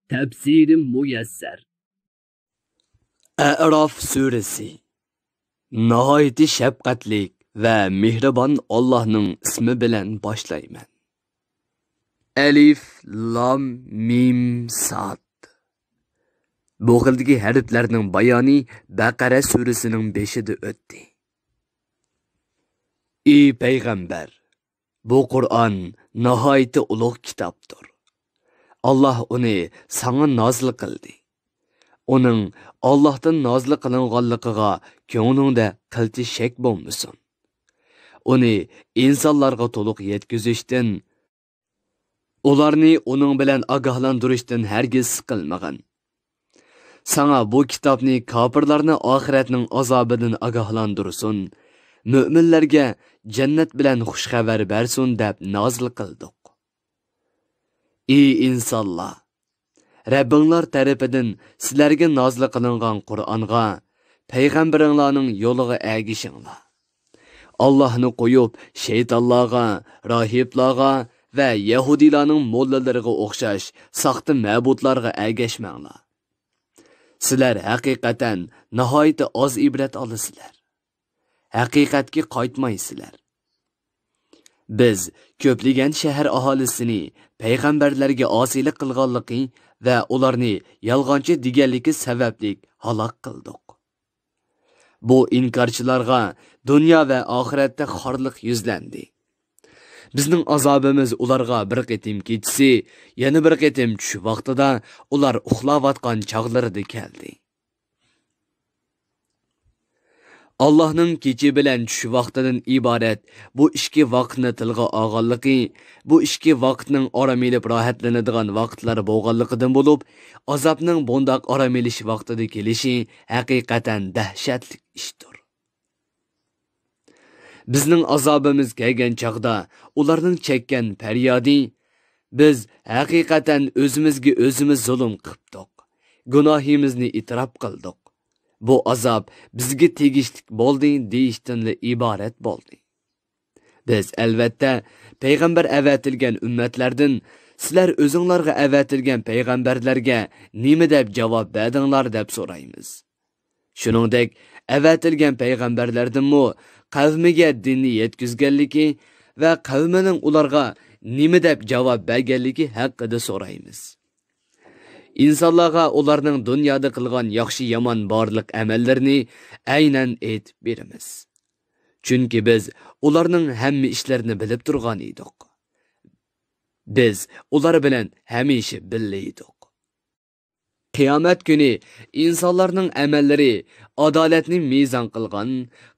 Tefsiri Muyesser. A'raf suresi. Nihayeti şefqatlik ve mihriban Allah'ның ismi bilen başlayman. Elif, lam, mim, sad. Bu xildagi harflarning bayoni Baqara surasining 5-ida o'tdi. Ey payg'ambar, bu Qur'on nihoyatda ulug' kitobdir. Allah uni sana nozil qildi. Onun Allah'tan nazlı kılınğanlıqıga köңnüңdә qilchi shak bo'lmasin. Uni insonlarga to'liq yetkizishdan, ularni uning bilan ogohlantirishdan hargiz siqilmagan. Sana bu kitobni kofirlarni oxiratning azobidan ogohlantirsin, mo'minlarga jannat bilan xush xabar bersin deb nozil qildik. Ey insonlar, Rabbinglar tarafidan sizlarga nozil qilingan Qur'onga, payg'ambaringlarning yo'liga ergishinglar. Allohni qo'yib, shaytonlarga, rohiblarga va yahudiylarning mollalariga o'xshash saxta ma'budlarga ergashmanglar. Sizlar haqiqatan nihoyat oz ibrat olasizlar. Haqiqatga qaytmaysizlar. Biz ko'pligan shahar aholisini payg'ambarlarga osiylik qilganligi va ularni yolg'onchi deganligi sababli halok qildik. Bu inkarchilarga dunyo va oxiratda xorliq yuzlandi. Bizning azobimiz ularga bir qitim ketisi, yana bir qitim tush vaqtida ular uxlayotgan chog'larida keldi. Allah'ның kechi bilan tush vaqtidan iborat bu ikki vaqtni tilga olganligi, bu ikki vaqtning orom elib rohatlanadigan vaqtlar bo'lganligidan bo'lib, azobning bundoq orom elish vaqtida kelishi haqiqatan dahshatli ishdir. Bizning azobimiz kelgan chaqda ularning chekkan faryodi, biz haqiqatan o'zimizga o'zimiz zulm qildik, gunohimizni e'tirof qildik. Bu azob bizga tegishlik bo'ldi deyishdan iborat bo'ldi. Biz albatta payg'ambar avatilgan ummatlardan sizlar o'zinglarga avatilgan payg'ambarlarga nima deb javob berdinglar deb so'raymiz. Shuningdek, avatilgan payg'ambarlardanmi qavmiga dinni yetkazganligi va qavmining ularga nima deb javob berganligi haqida so'raymiz. İnsanlarga ularning dunyoda qilgan yaxshi yomon barliq amallarini aynan aytib beramiz. Chunki biz ularning hamma ishlarini bilib turgan edik. Biz ular bilan hamisha birga edik. Qiyomat kuni insonlarning amallari adolatni mezon qilgan,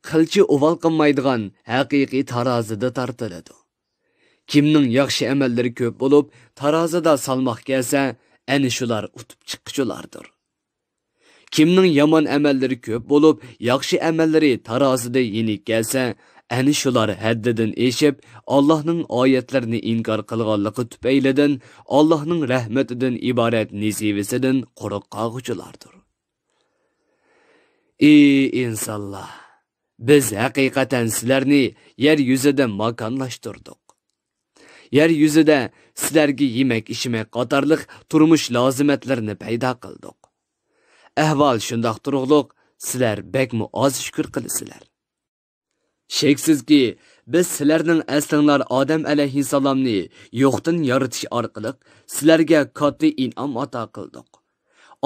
qilchi uval qilmaydigan haqiqiy tarozida tortiladi. Kimning yaxshi amallari ko'p bo'lib, tarozida salmoq kelsa, Әні şular utup çıkıcılardır. Kimning yomon amallari ko'p bo'lib, yaxshi amallari tarazida yenik kelsa, әні şular haddidan eshib, Allohning oyatlarini inkor qilganligi tufaylidan Allohning rahmatidan iborat nisivisidan quruq qolguchilardir. Ey insonlar, biz haqiqatan sizlarni yer yuzida makonlashtirdik. Yer yuzida sizlarga yemek içmek qatorliq turmush lozimatlarini paydo qildik. Ahvol shundoq turug'liq, sizlar bekmi oz shukr qilasizlar. Sheksizki, biz sizlarning aslinglar Odam alayhissalomni yo'qdan yaratish orqali sizlarga katta in'om ato qildik.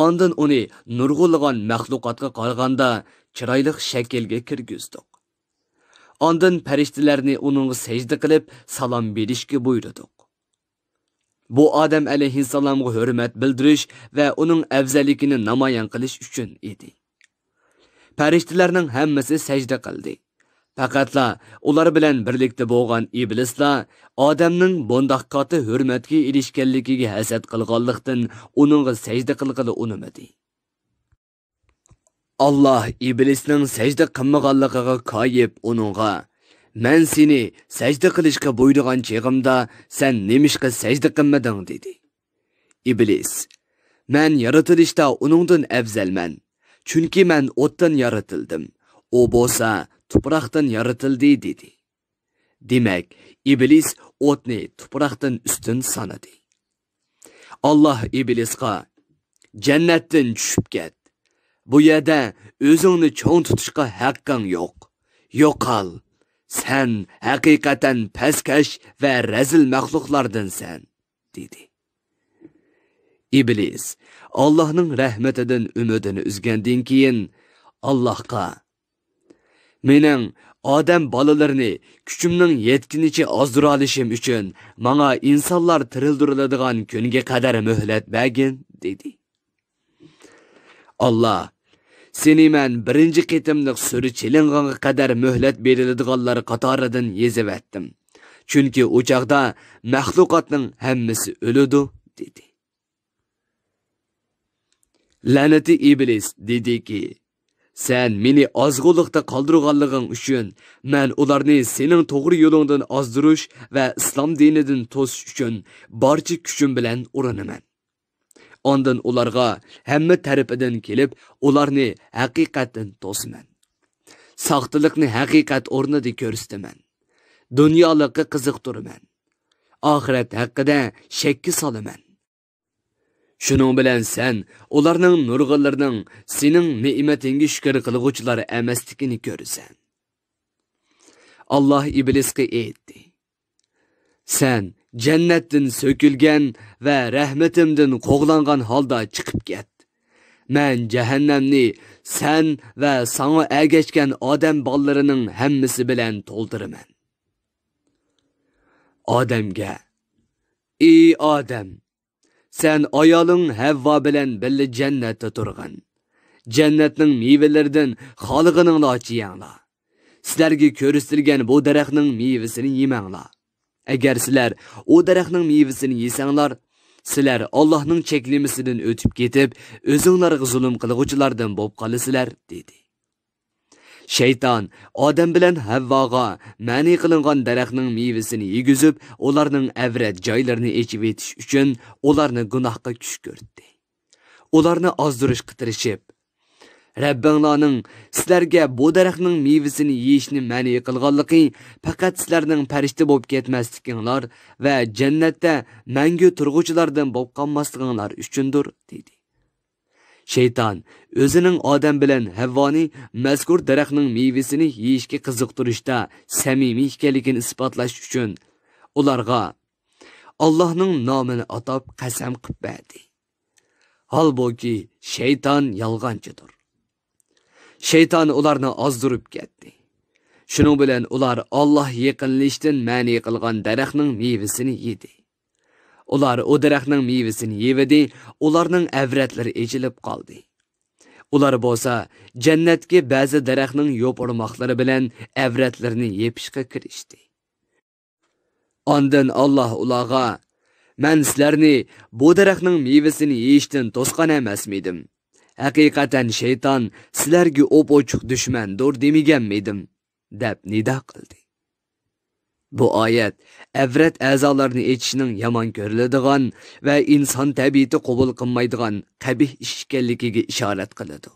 Ondan uni nurg'ulg'an maxluqotga qaraganda chiroyli shaklga kirgizdik. Ondan farishtalarni uning sajda qilib salom berishga buyurdik. Bu Odam alayhissalomga hurmat bildirish va uning afzalligini namoyon qilish uchun edi. Farishtalarning hammasi sajda qildi. Faqatla ular bilan birlikda bo'lgan iblislar odamning bundoq katta hurmatga erishganligiga hasad qilganlikdan uningga sajda qilgani unamadi. Allah iblisning sajda qilmaganligiga qoyib uningga: "Men seni sajda qilishga buyurgan chegimda sen nemishqa sajda qilmading?" dedi. İblis: "Men yaratilishda uningdan afzalman. Chunki men o'tdan yaratildim. U bo'lsa tuproqdan yaratildi" dedi. Demak, iblis o'tni tuproqdan ustun sanadi. Allah iblisga jannatdan tushib ket. Bu yerda o'zingni cho'ng tutishga haqqing yo'q. Yo'qol. Sen haqiqatan pastkash va razil maxluqlardansan, dedi. İblis Allah'ның rahmetidan ümidini üzgandan keyin Allah'qa mening odam bolalarini kuchimning yetginicha ozdira olishim uchun menga insonlar tirildiriladigan kunga qadar muhlat bergin, dedi. Allah seni men birinchi qitimliq suri chilinganga qadar muhlat beriladiganlar qatoridan yezib etdim. Chunki o chaqda maxluqotning hammasi o'ladi, dedi. La'nati iblis dediki, sen meni ozg'uliqda qoldirganliging uchun men ularni sening to'g'ri yo'lingdan ozdirish va islom dinidan to'sish uchun barcha kuchim bilan urinaman. Ondan ularga hamma tarafidan kelib, ularni haqiqatdan to'siman. Soxtalikni haqiqat o'rnida ko'rsataman. Dunyolikqa qiziqtiraman. Oxirat haqida shakki solaman. Şunun bilen sen, ularning nurg'unlarining sening ne'matingga shukr qilguvchilar emasligini ko'rasan. Allah iblisga aytdi. Sen jannatdan so'kilgan va rahmatimdan qo'g'langan holda chiqib ket. Men jahannamni sen va sana ergashgan odam bolalarining hammasi bilan to'ldiraman. Odamga: "Ey odam, sen ayoling Havva bilan birga jannatda turgan. Jannatning mevalaridan xoliqininglar yeyinglar. Sizlarga ko'rsatilgan bu daraxtning mevasini yemanglar. Agar sizlar o daraxtning mevasini yesanglar, sizlar Allohning cheklimasidan o'tib ketib, o'zinglarga zulm qilguvchilardan bo'lib qolasizlar, dedi. Şeytan odam bilan Havvoga ma'ni qilingan daraxtning mevasini yegizib, ularning avrat joylarini echib etish uchun ularni gunohga tushirdi. Ularni ozdirish qitirishib, Rabbinglarning sizlarga bu daraxtning mevasini yeyishni ma'ni qilganligi faqat sizlarning farishta bo'lib ketmasliginglar va jannatda mangu turg'uvchilardan bo'lib qolmasliginglar uchundir, dedi. Şeytan o'zining odam bilan Havvoni mazkur daraxtning mevasini yeyishga qiziqtirishda samimiy ekanligini isbotlash uchun ularga Allohning nomini atab qasam qilib berdi. Halbuki şeytan yolg'onchidir. Şeytan ularni ozdirib ketdi. Shuning bilan ular Alloh yaqinlashdan ma'ni qilgan daraxtning mevasini yedi. Ular o daraxtning mevasini yedi, ularning avratlari echilib qoldi. Ular bo'lsa jannatga ba'zi daraxtning yo'pirmoqlari bilan avratlarini yepishga kirishdi. Ondan Alloh ularga: "Men sizlarni bu daraxtning mevasini yeyishdan to'sqan emasmidim? Haqiqatan şeytan sizlarga o'p-ochiq dushmandir demaganmidim?" deb nido qildi. Bu oyat avrat a'zolarini echishning yomon ko'riladigan va inson tabiati qabul qilmaydigan qabih ish ekanligiga ishorat qiladi.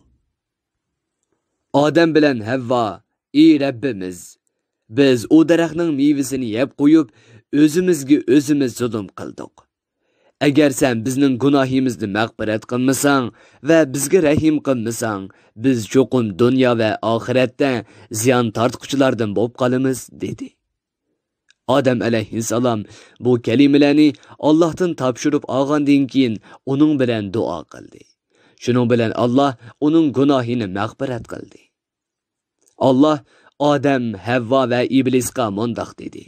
Odam bilan Havva: "Ey Rabbimiz, biz u daraxtning mevasini yeb qo'yib, o'zimizga o'zimiz zulm qildik. Agar sen bizning gunohimizni mag'firat qilmasang va bizga rahim qilmasang, biz cho'qim dunyo va oxiratda ziyon tortquchilardan bo'lib qolamiz", dedi. Adam alayhissalom bu kalimalarni Allohdan topshirib olgandan keyin uning bilan duo qildi. Shuning bilan Alloh uning gunohini mag'firat qildi. Alloh Odam, Havva va iblisga mundoq dedi: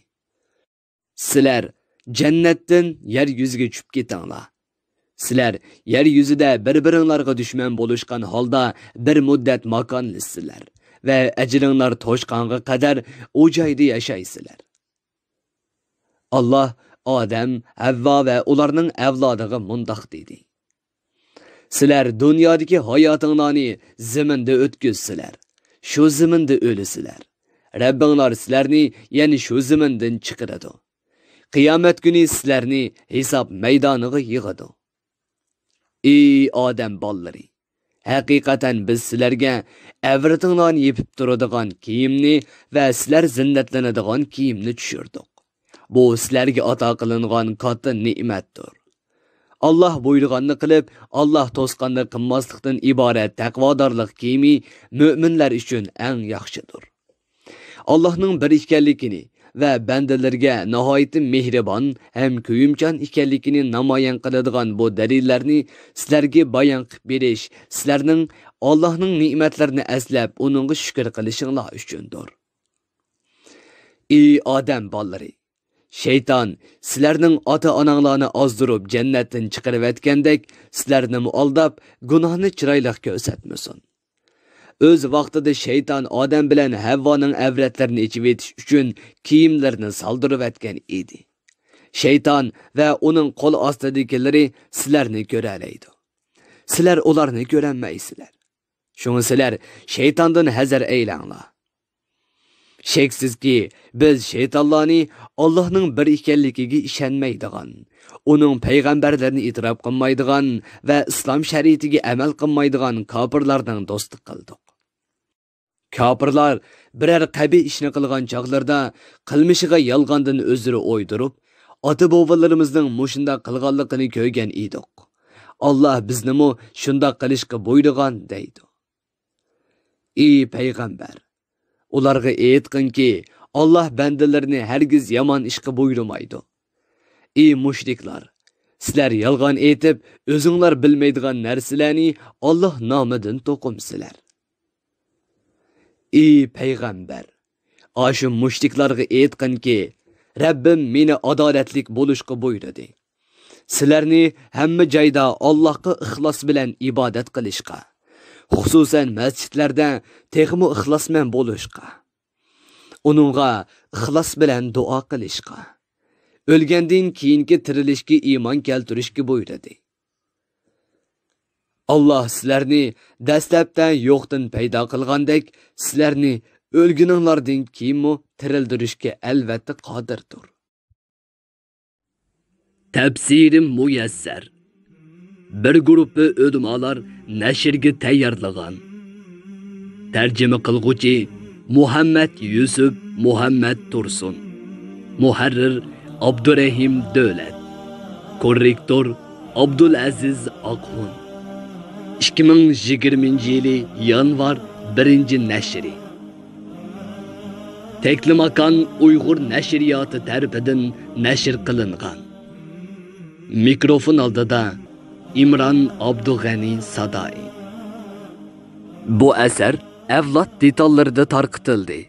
"Sizlar jannatdan yer yuziga tushib ketinglar. Sizlar yer yuzida bir-biringlarga dushman bo'lishgan holda bir muddat makonlisizlar va ajringlar to'shqanga qadar u joyda yashaysizlar." Allah Odam, Havva va ularning avlodiga mundoq dedi: "Sizlar dunyodagi hayotinglarni zaminda o'tkazsizlar. Shu zaminda o'lisizlar. Rabbinglar sizlarni yana shu zamindan chiqaradi. Qiyomat kuni sizlarni hisob maydoniga yig'adi. Ey odam bolalari, haqiqatan biz sizlarga avratinglarni yepib turadigan kiyimni va sizlar zinnatlanadigan kiyimni tushirdik. Bu sizlarga ato qilingan katta ne'matdir. Allah buyurganını qilib, Allah to'sqanni qilmaslikdan iborat taqvodorlik kiyimi mo'minlar uchun eng yaxshidir. Allohning bir ekanligini va bandalarga nihoyatda mehribon ham kuyimchan ekanligini namoyon qiladigan bu dalillarni sizlarga bayon qilib berish, sizlarning Allohning ne'matlarini aslab, uningga shukr qilishinglar uchundir. Ey odam bolalari, shayton sizlarning ota-onanglarni ozdirib jannatdan chiqarib etgandek, sizlarni aldab, gunohni chiroyli ko'rsatmasin. Öz vaqtida shayton odam bilan Havvoning avratlarini ichib etish uchun kiyimlarini soldirib etgan edi. Shayton va uning qo'l ostidagilari sizlarni ko'ralaydi. Sizlar ularni ko'rolmaysizlar. Shunga sizlar shaytondan hazar aylanglar. Sheksizki, biz shaytonlarni Allohning bir ekanligiga ishonmaydigan, uning payg'ambarlarini e'tirof qilmaydigan va islom shariatiga amal qilmaydigan kofirlarning do'stlik qildik. Kofirlar biror qabiy ishni qilgan chaqlarda qilmishiga yolg'ondan o'zini o'ydirib, ota-bobolarimizning mushunda qilganligini ko'rgan edik. Alloh bizni mo shunda qilishga buyurgan deydi. Ey payg'ambar, ularga aytqinki, Allah bandalarini hargiz yomon ishga buyurmaydi. Ey mushriklar, sizlar yolg'on aytib, o'zinglar bilmaydigan narsalarni Alloh nomidan to'qimsizlar. Ey payg'ambar, ashu mushriklarga aytqinki, Rabbim meni adolatlik bo'lishga buyurdi. Sizlarni hamma joyda Allohga ixlos bilan ibodat qilishga, xususan masjidlarda texmo ixlosman bo'lishga, uningga ixlos bilan duo qilishga, o'lgandan keyingi tirilishga iymon keltirishga buyurdi. Allah sizlarni dastlabdan yo'qdan paydo qilgandek, sizlarni o'lguninglardan keyinmi tirildirishga albatta qodirdir. Tafsiri muyassar. Bir guruhi ulamolar nashrga tayyorlagan. Tarjima qilguvchi Muhammad Yusuf Muhammad Tursun. Muharrir Abdurrahim Davlat. Korrektor Abdulaziz Aqhun. 2020 yili yanvar 1-nashri. Teklimakan Uyg'ur nashriyoti tarafidan nashr qilingan. Mikrofon oldida İmran Abdug'ani Sadai. Bu asar avlod detallarida tarqitildi.